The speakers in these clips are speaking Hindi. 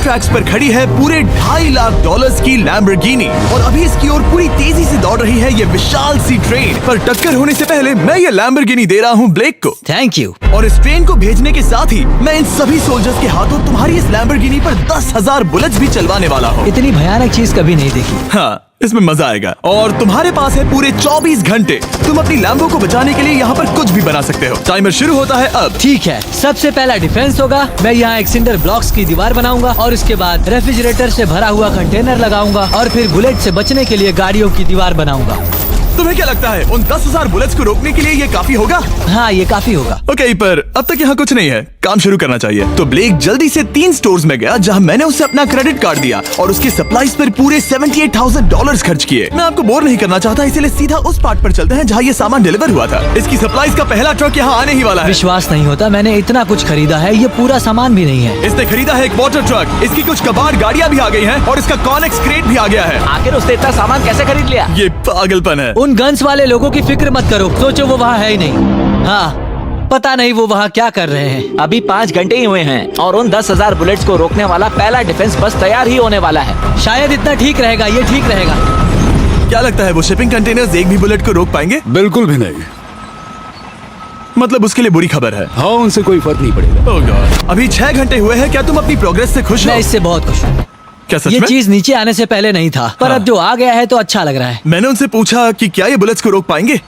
ट्रैक्स पर खड़ी है पूरे $2.5 लाख की लैम्बोर्गिनी और अभी इसकी ओर पूरी तेजी से दौड़ रही है ये विशाल सी ट्रेन। पर टक्कर होने से पहले मैं ये लैम्बोर्गिनी दे रहा हूँ ब्लेक को। Thank you. और इस ट्रेन को भेजने के साथ ही मैं इन सभी सोल्जर्स के हाथों तुम्हारी इस लैम्बोर्गिनी पर 10,000 बुलेट्स भी चलवाने वाला हूँ। इतनी भयानक चीज कभी नहीं देखी। हाँ, इसमें मजा आएगा। और तुम्हारे पास है पूरे 24 घंटे। तुम अपनी लैम्बो को बचाने के लिए यहाँ पर कुछ भी बना सकते हो। टाइमर शुरू होता है अब। ठीक है, सबसे पहला डिफेंस होगा। मैं यहाँ एक सिंडर ब्लॉक्स की दीवार बनाऊंगा और इसके बाद रेफ्रिजरेटर से भरा हुआ कंटेनर लगाऊंगा और फिर बुलेट से बचने के लिए गाड़ियों की दीवार बनाऊंगा। तुम्हें क्या लगता है उन 10,000 बुलेट्स को रोकने के लिए ये काफी होगा? हाँ, ये काफी होगा। ओके, पर अब तक यहाँ कुछ नहीं है, काम शुरू करना चाहिए। तो ब्लेक जल्दी से 3 स्टोर्स में गया जहाँ मैंने उसे अपना क्रेडिट कार्ड दिया और उसके सप्लाईज पर पूरे $78,000 खर्च किए। मैं आपको बोर नहीं करना चाहता, इसलिए सीधा उस पार्ट पर चलते हैं जहाँ ये सामान डिलीवर हुआ था। इसकी सप्लाईज का पहला ट्रक यहाँ आने ही वाला है। विश्वास नहीं होता, मैंने इतना कुछ खरीदा है, ये पूरा सामान भी नहीं है। इसने खरीदा है एक वाटर ट्रक, इसकी कुछ कबाड़ गाड़ियाँ भी आ गई हैं और इसका कॉनेक्स क्रेट भी आ गया है। आखिर उसने इतना सामान कैसे खरीद लिया? ये पागलपन है। उन गन्स वाले लोगों की फिक्र मत करो, सोचो वो वहाँ है ही नहीं। हाँ, पता नहीं वो वहाँ क्या कर रहे हैं। अभी 5 घंटे ही हुए हैं और उन 10,000 बुलेट्स को रोकने वाला पहला डिफेंस बस तैयार ही होने वाला है। शायद इतना ठीक रहेगा, ये ठीक रहेगा। क्या लगता है वो शिपिंग कंटेनर्स एक भी बुलेट को रोक पाएंगे? बिल्कुल भी नहीं। मतलब उसके लिए बुरी खबर है। हाँ, उनसे कोई फर्क नहीं पड़ेगा। Oh God। अभी 6 घंटे हुए हैं, क्या तुम अपनी प्रोग्रेस से खुश हो? मैं इससे बहुत खुश हूँ। क्या सच ये में? चीज नीचे आने से पहले नहीं था, पर हाँ। अब जो आ गया है तो अच्छा लग रहा है। मैंने उनसे पूछा कि क्या ये बुलेट्स को रोक पाएंगे।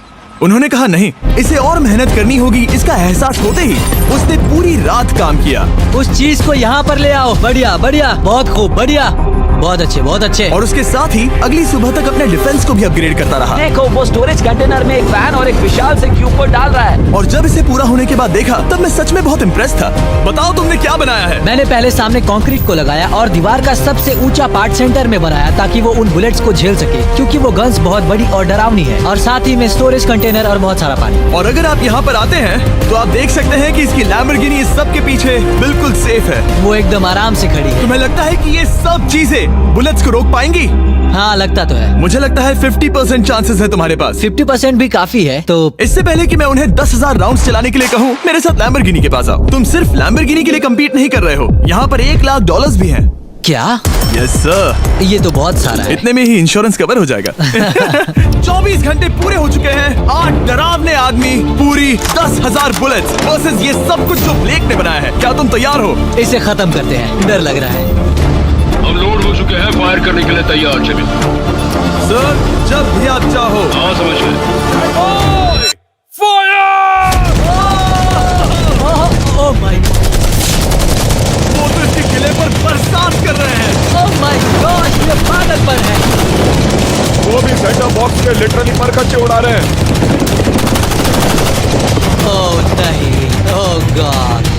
उन्होंने कहा नहीं, इसे और मेहनत करनी होगी। इसका एहसास होते ही उसने पूरी रात काम किया। उस चीज को यहाँ पर ले आओ। बढ़िया बढ़िया, बहुत खूब, बढ़िया, बहुत अच्छे, बहुत अच्छे। और उसके साथ ही अगली सुबह तक अपने डिफेंस को भी अपग्रेड करता रहा। देखो, वो स्टोरेज कंटेनर में एक फैन और एक विशाल से क्यूब को डाल रहा है। और जब इसे पूरा होने के बाद देखा तब मैं सच में बहुत इम्प्रेस था। बताओ तुमने क्या बनाया है? मैंने पहले सामने कंक्रीट को लगाया और दीवार का सबसे ऊंचा पार्ट सेंटर में बनाया ताकि वो उन बुलेट्स को झेल सके, क्योंकि वो गन्स बहुत बड़ी और डरावनी है। और साथ ही में स्टोरेज कंटेनर और बहुत सारा पानी। और अगर आप यहाँ पर आते हैं तो आप देख सकते हैं कि इसकी लैम्बोर्गिनी इस सब के पीछे बिल्कुल सेफ है। वो एकदम आराम से खड़ी है। तुम्हें लगता है कि ये सब चीजें बुलेट्स को रोक पाएंगी? हाँ, लगता तो है। मुझे लगता है 50% चांसेस है तुम्हारे पास। 50% भी काफी है। तो इससे पहले कि मैं उन्हें 10,000 राउंड्स चलाने के लिए कहूँ, मेरे साथ लैम्बोर्गिनी के पास आओ। तुम सिर्फ लैम्बोर्गिनी के लिए कम्पीट नहीं कर रहे हो, यहाँ पर $1 लाख भी हैं। क्या? Yes sir. ये तो बहुत सारा है। इतने में ही इंश्योरेंस कवर हो जाएगा। 24 घंटे पूरे हो चुके हैं। 8 डरावने आदमी, पूरी 10,000 बुलेट्स वर्सेस ये सब कुछ जो ब्लेक ने बनाया है। क्या तुम तैयार हो? इसे खत्म करते हैं, डर लग रहा है। हम लोड हो चुके हैं, फायर करने के लिए तैयार। चलिए सर, जब भी आप चाहो। हाँ, समझ गए। ओह माय, वो तो इसके किले पर बरसात कर रहे हैं। ओह माय गॉड, ये पागलपन है। वो भी सेटअप बॉक्स के लिटरली पर कच्चे उड़ा रहे हैं। ओह नहीं, ओह गॉड।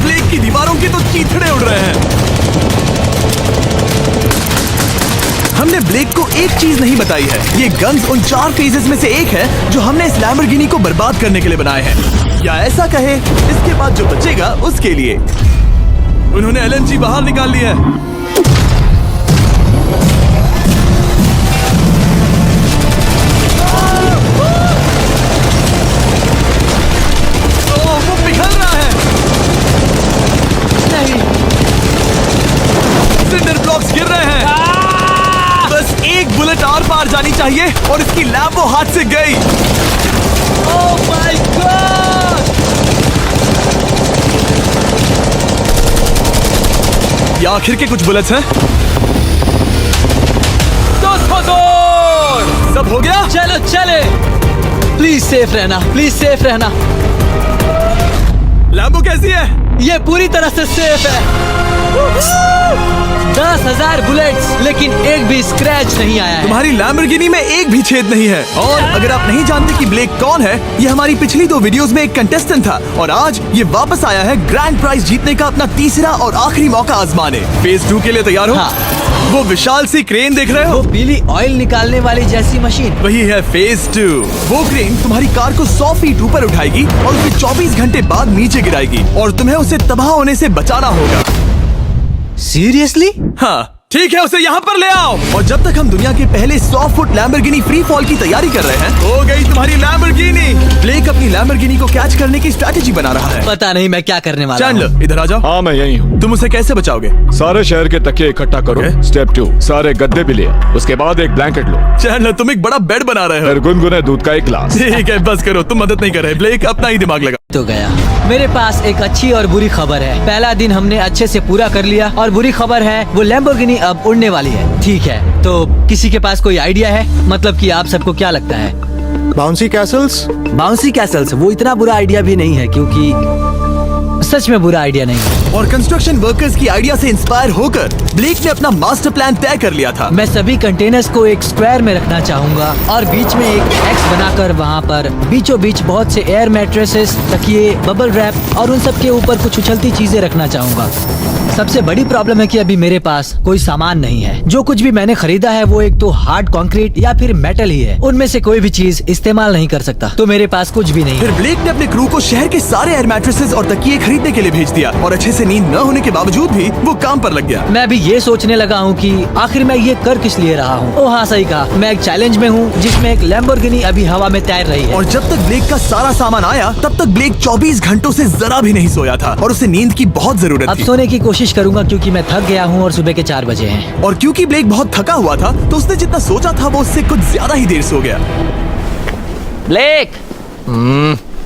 ब्लेक की दीवारों के तो चीथड़े उड़ रहे हैं। हमने ब्लेक को एक चीज नहीं बताई है, ये गन्स उन 4 फेजेस में से एक है जो हमने इस लैम्बोर्गिनी को बर्बाद करने के लिए बनाए हैं। या ऐसा कहे, इसके बाद जो बचेगा उसके लिए। उन्होंने LNG बाहर निकाल लिया है। वो पिघल रहा है। नहीं, सिंडर ब्लॉक्स गिर रहे हैं। बस एक बुलेट आर पार जानी चाहिए और इसकी लैम्बो हाथ से गई। Oh my God. ये आखिर के कुछ बुलेट्स हैं। सब हो गया? चलो चले। प्लीज सेफ रहना, प्लीज सेफ रहना। लैम्बो कैसी है? ये पूरी तरह से सेफ है। 10,000 बुलेट्स, लेकिन एक भी स्क्रैच नहीं आया है। तुम्हारी लैम्बोर्गिनी में एक भी छेद नहीं है। और अगर आप नहीं जानते कि ब्लेक कौन है, ये हमारी पिछली 2 वीडियोस में एक कंटेस्टेंट था और आज ये वापस आया है ग्रैंड प्राइज जीतने का अपना तीसरा और आखिरी मौका आजमाने। फेज 2 के लिए तैयार हो? हाँ। वो विशाल सी क्रेन देख रहे हो? वो पीली ऑयल निकालने वाली जैसी मशीन। वही है फेज 2। वो क्रेन तुम्हारी कार को 100 फीट ऊपर उठाएगी और उसे 24 घंटे बाद नीचे गिराएगी और तुम्हें उसे तबाह होने से बचाना होगा। सीरियसली? हाँ, ठीक है, उसे यहाँ पर ले आओ। और जब तक हम दुनिया के पहले 100 फुट लैम्बोर्गिनी फ्री फॉल की तैयारी कर रहे हैं, हो गई तुम्हारी लैम्बोर्गिनी। ब्लेक अपनी लैम्बोर्गिनी को कैच करने की स्ट्रैटेजी बना रहा है। पता नहीं मैं क्या करने वाला हूँ। चैंडलर इधर आ जाओ। हाँ मैं यही हूँ। तुम उसे कैसे बचाओगे? सारे शहर के तकिए इकट्ठा करो। Okay. स्टेप 2, सारे गद्दे भी ले आओ। उसके बाद एक ब्लैंकेट लो। चैंडलर तुम एक बड़ा बेड बना रहे हो। फिर गुनगुने दूध का एक गिलास। ठीक है, बस करो, तुम मदद नहीं कर रहे। ब्लेक अपना ही दिमाग लगा। तो गया। मेरे पास एक अच्छी और बुरी खबर है। पहला दिन हमने अच्छे से पूरा कर लिया और बुरी खबर है वो लैम्बोर्गिनी अब उड़ने वाली है। ठीक है, तो किसी के पास कोई आइडिया है? मतलब कि आप सबको क्या लगता है? Bouncy Castle's? बाउंसी कैसल्स वो इतना बुरा आइडिया भी नहीं है, क्योंकि सच में बुरा आइडिया नहीं है। और कंस्ट्रक्शन वर्कर्स की आइडिया से इंस्पायर होकर ब्लेक ने अपना मास्टर प्लान तय कर लिया था। मैं सभी कंटेनर्स को एक स्क्वायर में रखना चाहूंगा और बीच में एक एक्स बनाकर वहाँ पर बीचों बीच बहुत से एयर मैट्रेसेस, तकिए, बबल रैप और उन सब के ऊपर कुछ उछलती चीजें रखना चाहूंगा। सबसे बड़ी प्रॉब्लम है कि अभी मेरे पास कोई सामान नहीं है। जो कुछ भी मैंने खरीदा है वो एक तो हार्ड कंक्रीट या फिर मेटल ही है। उनमें से कोई भी चीज इस्तेमाल नहीं कर सकता, तो मेरे पास कुछ भी नहीं फिर है। ब्लेक ने अपने क्रू को शहर के सारे एयर मैट्रेसेस और तकिए खरीदने के लिए भेज दिया और अच्छे से नींद न होने के बावजूद भी वो काम पर लग गया। मैं अभी ये सोचने लगा हूँ कि आखिर मैं ये कर किस लिए रहा हूँ। ओ हाँ, सही कहा, मैं एक चैलेंज में हूँ जिसमें एक लैम्बोर्गिनी अभी हवा में तैर रही है। और जब तक ब्लेक का सारा सामान आया तब तक ब्लेक 24 घंटों से जरा भी नहीं सोया था और उसे नींद की बहुत जरूरत अब थी। सोने की कोशिश करूंगा क्योंकि मैं थक गया हूँ और सुबह के 4 बजे हैं। और क्योंकि ब्लेक बहुत थका हुआ था तो उसने जितना सोचा था वो उससे कुछ ज्यादा ही देर सो गया। ब्लेक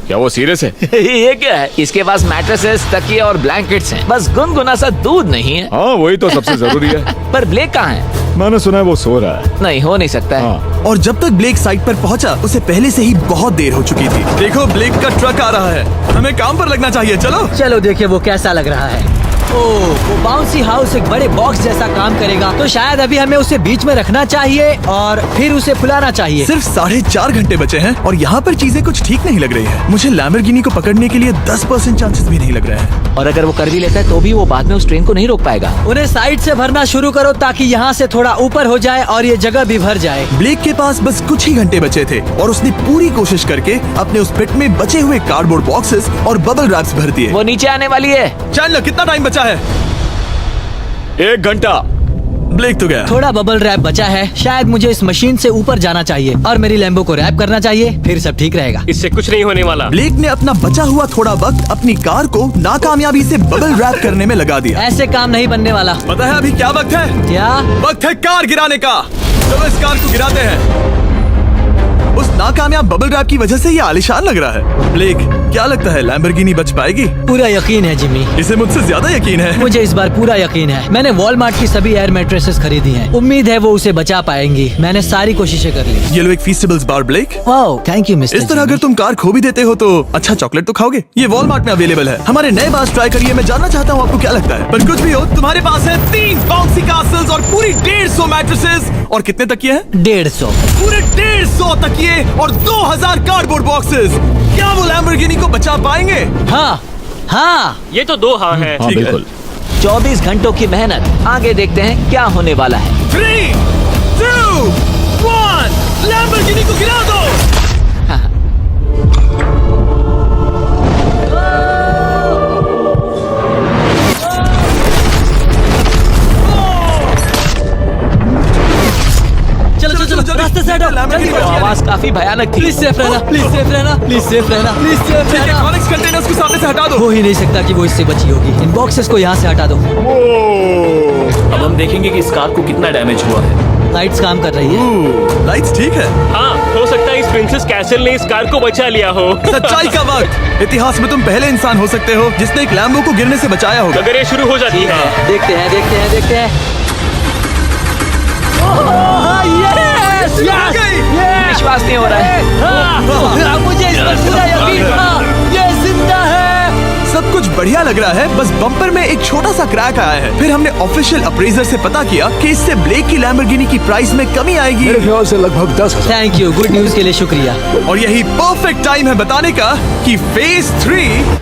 क्या वो सीरियस है? ये क्या है? इसके पास मैट्रेसेस, तकिए और ब्लैंकेट्स हैं। बस गुनगुना सा दूध नहीं है। हाँ वही तो सबसे जरूरी है। पर ब्लेक कहाँ है? मैंने सुना है वो सो रहा है। नहीं, हो नहीं सकता है। हाँ। और जब तक ब्लेक साइट पर पहुंचा उसे पहले से ही बहुत देर हो चुकी थी। देखो ब्लेक का ट्रक आ रहा है, हमें काम पर लगना चाहिए। चलो चलो देखिए वो कैसा लग रहा है। ओह, वो बाउंसी हाउस एक बड़े बॉक्स जैसा काम करेगा, तो शायद अभी हमें उसे बीच में रखना चाहिए और फिर उसे फुलाना चाहिए। सिर्फ 4.5 घंटे बचे हैं और यहाँ पर चीजें कुछ ठीक नहीं लग रही है। मुझे लैम्बोर्गिनी को पकड़ने के लिए 10% चांसेस भी नहीं लग रहे हैं। और अगर वो कर भी लेता है तो भी वो बाद में उस ट्रेन को नहीं रोक पाएगा। उन्हें साइड से भरना शुरू करो ताकि यहाँ से थोड़ा ऊपर हो जाए और ये जगह भी भर जाए। ब्लेक के पास बस कुछ ही घंटे बचे थे और उसने पूरी कोशिश करके अपने उस पिट में बचे हुए कार्डबोर्ड बॉक्सेस और बबल रैप्स भर दिए। वो नीचे आने वाली है। चैंडलर कितना टाइम बचा है? 1 घंटा। ब्लेक तो गया। थोड़ा बबल रैप बचा है। शायद मुझे इस मशीन से ऊपर जाना चाहिए और मेरी लैम्बो को रैप करना चाहिए, फिर सब ठीक रहेगा। इससे कुछ नहीं होने वाला। ब्लेक ने अपना बचा हुआ थोड़ा वक्त अपनी कार को नाकामयाबी से बबल रैप करने में लगा दिया। ऐसे काम नहीं बनने वाला। पता है अभी क्या वक्त है? क्या? वक्त है कार गिराने का। चलो इस कार को गिराते हैं। उस नाकामयाब बबल रैप की वजह से ये आलिशान लग रहा है। ब्लेक क्या लगता है लैम्बोर्गिनी बच पाएगी? पूरा यकीन है जिमी, इसे मुझसे ज्यादा यकीन है। मुझे इस बार पूरा यकीन है। मैंने वॉलमार्ट की सभी एयर मैट्रेसेस खरीदी हैं। उम्मीद है वो उसे बचा पाएंगी। मैंने सारी कोशिशें कर ली। ये लो एक फीस्टेबल्स बार ब्लेक। वाओ, थैंक यू मिस्टर इस तरह अगर तुम कार खो भी देते हो तो अच्छा चॉकलेट तो खाओगे। ये वॉलमार्ट में अवेलेबल है। हमारे नए बार ट्राई करिए। मैं जानना चाहता हूँ आपको क्या लगता है। पर कुछ भी हो, तुम्हारे पास है 3 बाउंसी कासल्स और पूरी 150 मैट्रेसेस और कितने तकिए हैं? 150। पूरे 150 तकिए और 2000 कार्डबोर्ड बॉक्सेस। क्या वो लैम्बोर्गिनी को बचा पाएंगे? हाँ हाँ, ये तो 2 हाँ है। हाँ ठीक है। बिल्कुल। 24 घंटों की मेहनत। आगे देखते हैं क्या होने वाला है। 3, 2, 1 लैम्बोर्गिनी को गिरा दो। चलो चलो चलो, रास्ते से हटो। जल्दी वो करो। आवाज काफी भयानक थी। प्लीज सेफ रहना, प्लीज सेफ रहना, प्लीज सेफ रहना, प्लीज सेफ रहना। इलेक्ट्रॉनिक्स कंटेनर्स को सामने से हटा दो। हो ही नहीं सकता कि वो इससे बची होगी। इन बॉक्सेस को यहाँ से हटा दो। अब हम देखेंगे कि इस कार को कितना डैमेज हुआ है। लाइट्स काम कर रही है। लाइट्स ठीक है। हाँ, हो सकता है इस प्रिंसेस कैसल ने इस कार को बचा लिया हो। सच्चाई का वक्त। इतिहास में तुम पहले इंसान हो सकते हो जिसने एक लैम्बो को गिरने से बचाया होगा। अगर ये शुरू हो जाती है। देखते हैं देखते हैं देखते हैं। यस यस यस, विश्वास नहीं हो रहा है। मुझे इस पर पूरा यकीन था। ये जिंदा है। सब कुछ बढ़िया लग रहा है, बस बम्पर में एक छोटा सा क्रैक आया है। फिर हमने ऑफिशियल अप्रेजर से पता किया कि इससे ब्लेक की लैम्बोर्गिनी की प्राइस में कमी आएगी। मेरे ख्याल से लगभग 10,000। थैंक यू, गुड न्यूज के लिए शुक्रिया। और यही परफेक्ट टाइम है बताने का कि फेज 3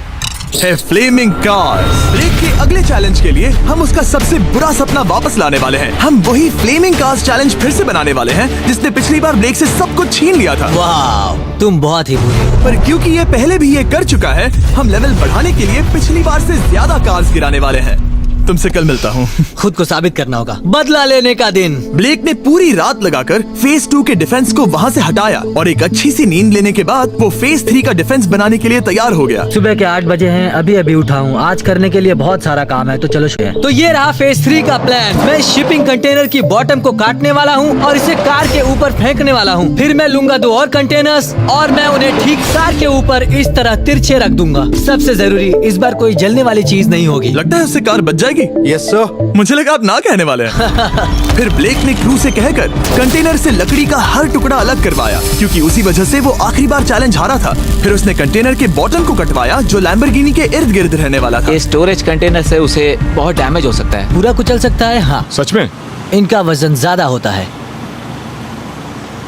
है फ्लेमिंग कार्स। ब्लेक के अगले चैलेंज के लिए हम उसका सबसे बुरा सपना वापस लाने वाले हैं। हम वही फ्लेमिंग कार्स चैलेंज फिर से बनाने वाले हैं जिसने पिछली बार ब्लेक से सब कुछ छीन लिया था। वाह, तुम बहुत ही बुरे हो। पर क्योंकि ये पहले भी ये कर चुका है, हम लेवल बढ़ाने के लिए पिछली बार से ज्यादा कार्स गिराने वाले हैं। तुमसे कल मिलता हूँ। खुद को साबित करना होगा। बदला लेने का दिन। ब्लेक ने पूरी रात लगाकर फेज 2 के डिफेंस को वहाँ से हटाया और एक अच्छी सी नींद लेने के बाद वो फेज 3 का डिफेंस बनाने के लिए तैयार हो गया। सुबह के 8 बजे हैं, अभी अभी उठा हूँ। आज करने के लिए बहुत सारा काम है, तो चलो शुरू है। तो ये रहा फेज 3 का प्लान। मैं शिपिंग कंटेनर की बॉटम को काटने वाला हूँ और इसे कार के ऊपर फेंकने वाला हूँ। फिर मैं लूंगा 2 और कंटेनर्स और मैं उन्हें ठीक कार के ऊपर इस तरह तिरछे रख दूंगा। सबसे जरूरी, इस बार कोई जलने वाली चीज नहीं होगी। लगता है उससे कार बच जाएगी। Yes sir. मुझे लगा आप ना कहने वाले हैं। फिर ब्लेक ने क्रू से कहकर कंटेनर से लकड़ी का हर टुकड़ा अलग करवाया, क्योंकि उसी वजह से वो आखिरी बार चैलेंज हारा था। फिर उसने कंटेनर के बॉटम को कटवाया जो लैम्बोर्गिनी के इर्द गिर्द रहने वाला था। ये स्टोरेज कंटेनर से उसे बहुत डैमेज हो सकता है। पूरा कुचल सकता है। हाँ, सच में? इनका वजन ज्यादा होता है।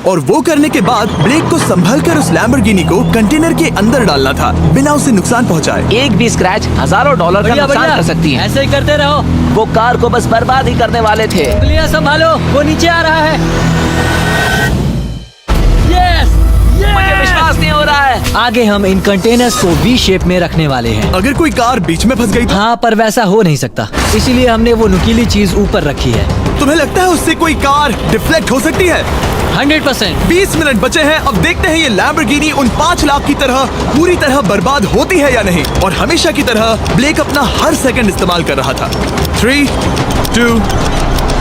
और वो करने के बाद ब्लेक को संभलकर उस लैम्बोर्गिनी को कंटेनर के अंदर डालना था बिना उसे नुकसान पहुंचाए। एक भी स्क्रैच हजारों डॉलर का बढ़िया, नुकसान बढ़िया। कर सकती है। ऐसे ही करते रहो। वो कार को बस बर्बाद ही करने वाले थे। उंगलियां संभालो, वो नीचे आ रहा है। यस, मुझे विश्वास नहीं हो रहा है। आगे हम इन कंटेनर्स को वी शेप में रखने वाले हैं। अगर कोई कार बीच में फंस गई तो हाँ, पर वैसा हो नहीं सकता, इसीलिए हमने वो नुकीली चीज ऊपर रखी है। तुम्हें लगता है उससे कोई कार डिफ्लेक्ट हो सकती है? 100%। 20 मिनट बचे हैं। अब देखते हैं ये लैम्बोर्गिनी उन 5 लाख की तरह पूरी तरह बर्बाद होती है या नहीं। और हमेशा की तरह ब्लेक अपना हर सेकंड इस्तेमाल कर रहा था। 3, 2,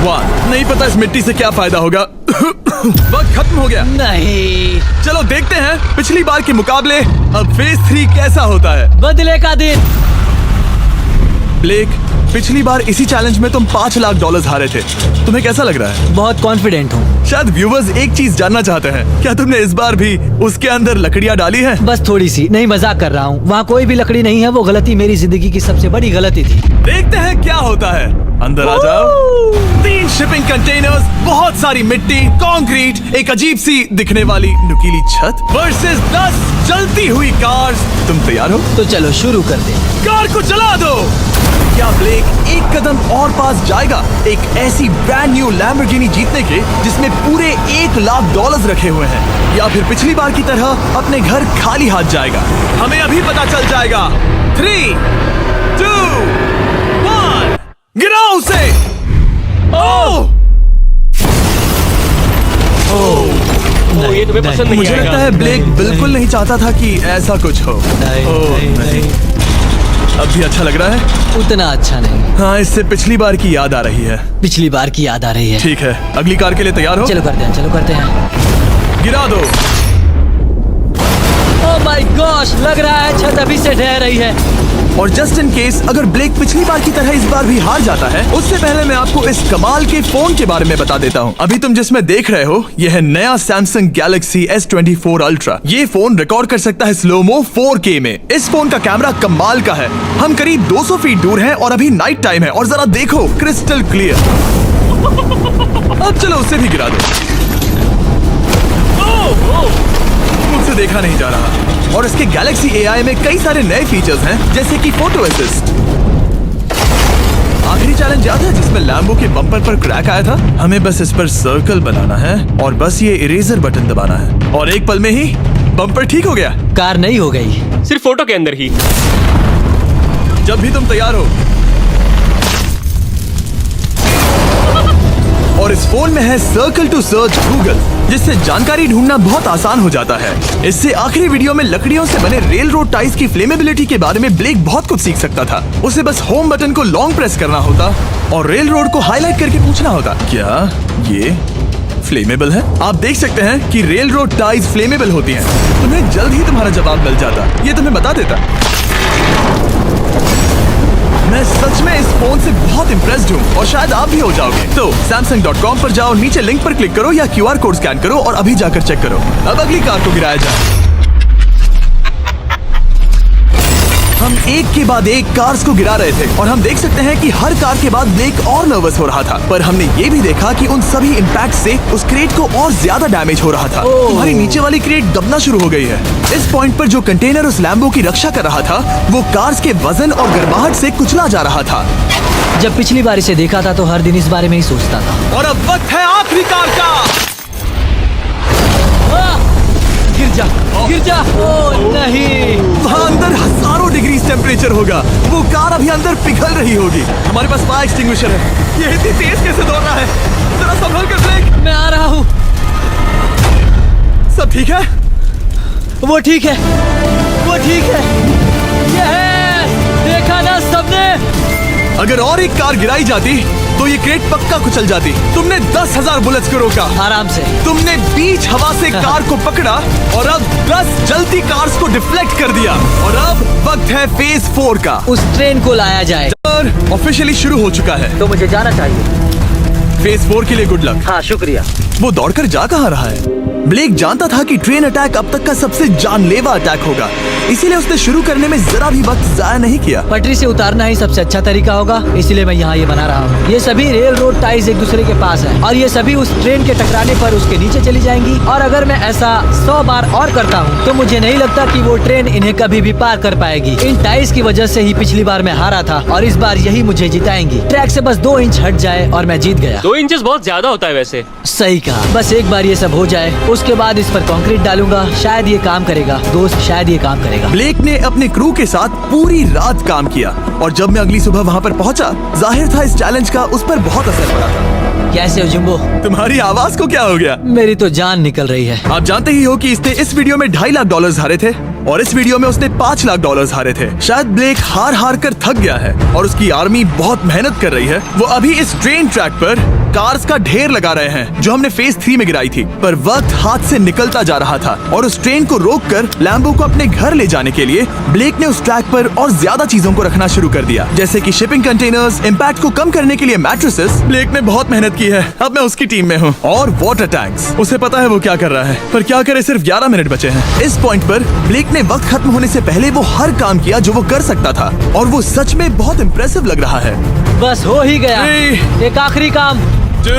1। नहीं पता इस मिट्टी से क्या फायदा होगा। वक्त खत्म हो गया। नहीं, चलो देखते हैं पिछली बार के मुकाबले अब फेज 3 कैसा होता है। बदले का दिन। ब्लेक, पिछली बार इसी चैलेंज में तुम $5 लाख हारे थे। तुम्हें कैसा लग रहा है? बहुत कॉन्फिडेंट हूँ। शायद व्यूवर्स एक चीज जानना चाहते हैं, क्या तुमने इस बार भी उसके अंदर लकड़ियां डाली हैं? बस थोड़ी सी, नहीं मजाक कर रहा हूँ। वहाँ कोई भी लकड़ी नहीं है। वो गलती मेरी जिंदगी की सबसे बड़ी गलती थी। देखते हैं क्या होता है। अंदर आ जाओ। 3 शिपिंग कंटेनर्स, बहुत सारी मिट्टी, कंक्रीट, एक अजीब सी दिखने वाली नुकीली छत वर्सेस 10 जलती हुई कार्स। तुम तैयार हो? तो चलो शुरू कर दे। कार को चला दो। क्या ब्लेक एक कदम और पास जाएगा एक ऐसी ब्रांड न्यू लैम्बोर्गिनी जीतने के जिसमें पूरे $1 लाख रखे हुए हैं, या फिर पिछली बार की तरह अपने घर खाली हाथ जाएगा? हमें अभी पता चल जाएगा। 3, 2, 1, गिराओ उसे। ओह! ये तुम्हें पसंद नहीं मुझे आएगा। लगता है ब्लेक बिल्कुल नहीं चाहता था कि ऐसा कुछ हो। ओह, नहीं। अब भी अच्छा लग रहा है? उतना अच्छा नहीं। हाँ, इससे पिछली बार की याद आ रही है। पिछली बार की याद आ रही है। ठीक है, अगली कार के लिए तैयार हो? चलो करते हैं, चलो करते हैं। गिरा दो। ओह माय गॉश, लग रहा है छत अभी से ढह रही है। और जस्ट इन केस अगर ब्लेक पिछली बार की तरह इस बार भी हार जाता है, उससे पहले मैं आपको इस कमाल के फोन के बारे में बता देता हूँ। अभी तुम जिसमें देख रहे हो, यह है नया सैमसंग गैलेक्सी S24 अल्ट्रा। ये फोन रिकॉर्ड कर सकता है स्लोमो 4K में। इस फोन का कैमरा कमाल का है। हम करीब 200 फीट दूर हैं और अभी नाइट टाइम है और जरा देखो, क्रिस्टल क्लियर। अब चलो उसे भी गिरा दो। मुझसे देखा नहीं जा रहा। और इसके गैलेक्सी AI में कई सारे नए फीचर्स हैं, जैसे कि फोटो असिस्ट। आखिरी चैलेंज याद है जिसमें लैम्बो के बम्पर पर क्रैक आया था? हमें बस इस पर सर्कल बनाना है और बस ये इरेजर बटन दबाना है और एक पल में ही बम्पर ठीक हो गया। कार नहीं हो गई। सिर्फ फोटो के अंदर ही। जब भी तुम तैयार हो। और इस फोन में है सर्कल टू सर्च गूगल, जिससे जानकारी ढूंढना बहुत आसान हो जाता है। इससे आखिरी वीडियो में लकड़ियों से बने रेल रोड टाइज की फ्लेमेबिलिटी के बारे में ब्लेक बहुत कुछ सीख सकता था। उसे बस होम बटन को लॉन्ग प्रेस करना होता और रेल रोड को हाईलाइट करके पूछना होता, क्या ये फ्लेमेबल है? आप देख सकते हैं कि रेल रोड टाइज फ्लेमेबल होती हैं। तुम्हें जल्द ही तुम्हारा जवाब मिल जाता। ये तुम्हें बता देता। मैं सच में इस फोन से बहुत इम्प्रेस्ड हूँ और शायद आप भी हो जाओगे। तो Samsung.com पर जाओ, नीचे लिंक पर क्लिक करो या QR कोड स्कैन करो और अभी जाकर चेक करो। अब अगली कार को गिराया जाए। हम एक के बाद एक कार्स को गिरा रहे थे और हम देख सकते हैं कि हर कार के बाद ब्लेक और नर्वस हो रहा था, पर हमने ये भी देखा कि उन सभी इम्पैक्ट से उस क्रेट को और ज्यादा डैमेज हो रहा था। तुम्हारी नीचे वाली क्रेट दबना शुरू हो गई है। इस पॉइंट पर जो कंटेनर उस लैम्बो की रक्षा कर रहा था, वो कार्स के वजन और गर्माहट से कुचला जा रहा था। जब पिछली बार इसे देखा था तो हर दिन इस बारे में ही सोचता था। और अब वक्त है आखिरी कार का। गिर जा गिर जा। ओ नहीं। वहाँ अंदर हजारों डिग्री टेम्परेचर होगा। वो कार अभी अंदर पिघल रही होगी। हमारे पास फायर एक्सटिंग्विशर है। ये इतनी तेज कैसे दौड़ रहा है? जरा संभल कर ब्लेक। मैं आ रहा हूँ। सब ठीक है? वो ठीक है, वो ठीक है। ये है, देखा ना सबने। अगर और एक कार गिराई जाती तो ये क्रेट पक्का कुचल जाती। तुमने 10,000 बुलेट्स को रोका। आराम से। तुमने बीच हवा से कार को पकड़ा और अब 10 जलती कार्स को डिफ्लेक्ट कर दिया। और अब वक्त है फेज 4 का। उस ट्रेन को लाया जाए। ऑफिशियली शुरू हो चुका है। तो मुझे जाना चाहिए। फेज 4 के लिए गुड लक। हाँ शुक्रिया। वो दौड़कर जा कहाँ रहा है? ब्लेक जानता था कि ट्रेन अटैक अब तक का सबसे जानलेवा अटैक होगा, इसीलिए उसने शुरू करने में जरा भी वक्त जाया नहीं किया। पटरी से उतारना ही सबसे अच्छा तरीका होगा, इसलिए मैं यहाँ ये बना रहा हूँ। ये सभी रेल रोड टाइज एक दूसरे के पास है और ये सभी उस ट्रेन के टकराने पर उसके नीचे चली जाएंगी। और अगर मैं ऐसा 100 बार और करता हूँ तो मुझे नहीं लगता कि वो ट्रेन इन्हें कभी भी पार कर पाएगी। इन टाइज की वजह से ही पिछली बार मैं हारा था और इस बार यही मुझे जिताएंगी। ट्रैक से बस 2 इंच हट जाए और मैं जीत गया। 2 इंचेस बहुत ज्यादा होता है वैसे। सही कहा। बस एक बार ये सब हो जाए, उसके बाद इस पर कंक्रीट डालूंगा। शायद ये काम करेगा दोस्त, शायद ये काम करेगा। ब्लेक ने अपने क्रू के साथ पूरी रात काम किया और जब मैं अगली सुबह वहाँ पर पहुँचा, जाहिर था इस चैलेंज का उस पर बहुत असर पड़ा था। कैसे हो जिम्बो? तुम्हारी आवाज को क्या हो गया? मेरी तो जान निकल रही है। आप जानते ही हो कि इसने इस वीडियो में $2.5 लाख हारे थे और इस वीडियो में उसने $5 लाख हारे थे। शायद ब्लेक हार हार कर थक गया है और उसकी आर्मी बहुत मेहनत कर रही है। वो अभी इस ट्रेन ट्रैक पर कार्स का ढेर लगा रहे हैं जो हमने फेज 3 में गिराई थी, पर वक्त हाथ से निकलता जा रहा था और उस ट्रेन को रोककर लैम्बो को अपने घर ले जाने के लिए ब्लेक ने उस ट्रैक पर और ज्यादा चीजों को रखना शुरू कर दिया, जैसे कि शिपिंग कंटेनर्स, इम्पैक्ट को कम करने के लिए मैट्रेसेस। ब्लेक ने बहुत मेहनत की है, अब मैं उसकी टीम में हूँ। और वाटर टैंक्स, उसे पता है वो क्या कर रहा है, पर क्या करे, सिर्फ 11 मिनट बचे हैं। इस पॉइंट पर ब्लेक ने वक्त खत्म होने से पहले वो हर काम किया जो वो कर सकता था और वो सच में बहुत इम्प्रेसिव लग रहा है। बस हो ही गया। 3, एक आखिरी काम। 2,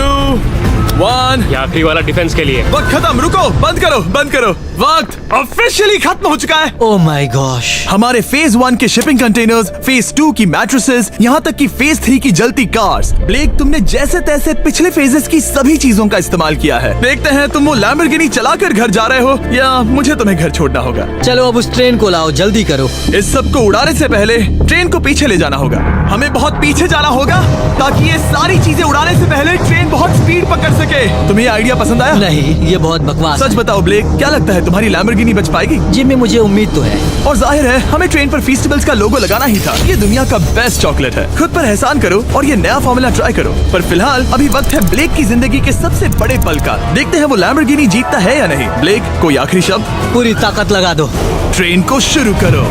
1। ये आखिरी वाला डिफेंस के लिए। वक्त खत्म, रुको, बंद करो, बंद करो। वक्त ऑफिशियली खत्म हो चुका है। Oh my gosh. हमारे फेज 1 के शिपिंग कंटेनर्स, फेज 2 की मैट्रेसेस, यहाँ तक कि फेज 3 की जलती कार्स। ब्लेक, तुमने जैसे तैसे पिछले फेजेस की सभी चीजों का इस्तेमाल किया है। देखते हैं तुम वो लैम्बोर्गिनी चलाकर घर जा रहे हो या मुझे तुम्हें घर छोड़ना होगा। चलो अब उस ट्रेन को लाओ, जल्दी करो। इस सब को उड़ाने से पहले ट्रेन को पीछे ले जाना होगा। हमें बहुत पीछे जाना होगा ताकि ये सारी चीजें उड़ाने से पहले ट्रेन बहुत स्पीड पकड़ सके। तुम्हें ये आइडिया पसंद आया? नहीं, ये बहुत बकवास सच है। बताओ ब्लेक, क्या लगता है तुम्हारी लैम्बोर्गिनी बच पाएगी? जिम्मी, मुझे उम्मीद तो है। और जाहिर है हमें ट्रेन पर फेस्टिवल्स का लोगो लगाना ही था। ये दुनिया का बेस्ट चॉकलेट है। खुद पर एहसान करो और ये नया फॉर्मूला ट्राई करो। पर फिलहाल अभी वक्त है ब्लेक की जिंदगी के सबसे बड़े पल का। देखते हैं वो लैम्बोर्गिनी जीतता है या नहीं। ब्लेक, कोई आखिरी शब्द? पूरी ताकत लगा दो। ट्रेन को शुरू करो।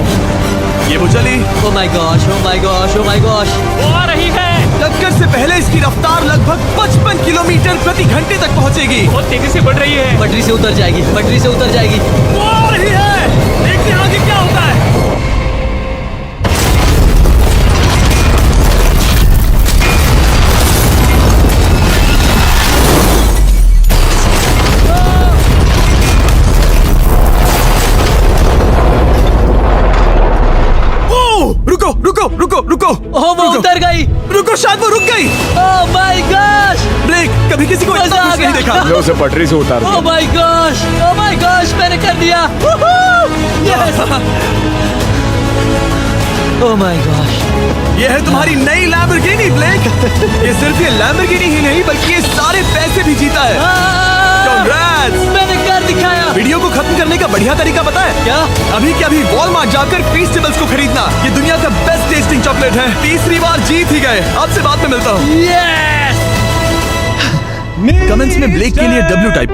ये वो चली। Oh my gosh, oh my gosh, oh my gosh. वो आ रही है। टक्कर से पहले इसकी रफ्तार लगभग 55 किलोमीटर प्रति घंटे तक पहुंचेगी। बहुत तेजी से बढ़ रही है। पटरी से उतर जाएगी, पटरी से उतर जाएगी। वो आ रही है। देखते हैं आगे क्या होता है। रुको रुको रुको रुको। ओह, वो रुको। उतर गई। रुको, शायद वो रुक गई। Oh my gosh. ब्लेक, कभी किसी को मजा इतना आ खुश नहीं गया। देखा। मैं उसे पटरी से उतार ओह दिया। My gosh, oh my gosh, मैंने कर दिया। यस। Oh my gosh. ये है तुम्हारी नई लैम्बोर्गिनी ब्लेक। ये सिर्फ ये लैम्बोर्गिनी ही नहीं बल्कि ये सारे पैसे भी जीता है। Congrats! मैंने कर दिखाया। वीडियो को खत्म करने का बढ़िया तरीका पता है क्या? अभी के अभी वॉलमार्ट जाकर फेस्टिवल्स को खरीदना। ये दुनिया का बेस्ट टेस्टिंग चॉकलेट है। तीसरी बार जीत ही गए। आपसे बाद में मिलता हूँ। यस। कमेंट्स में ब्लेक के लिए W टाइप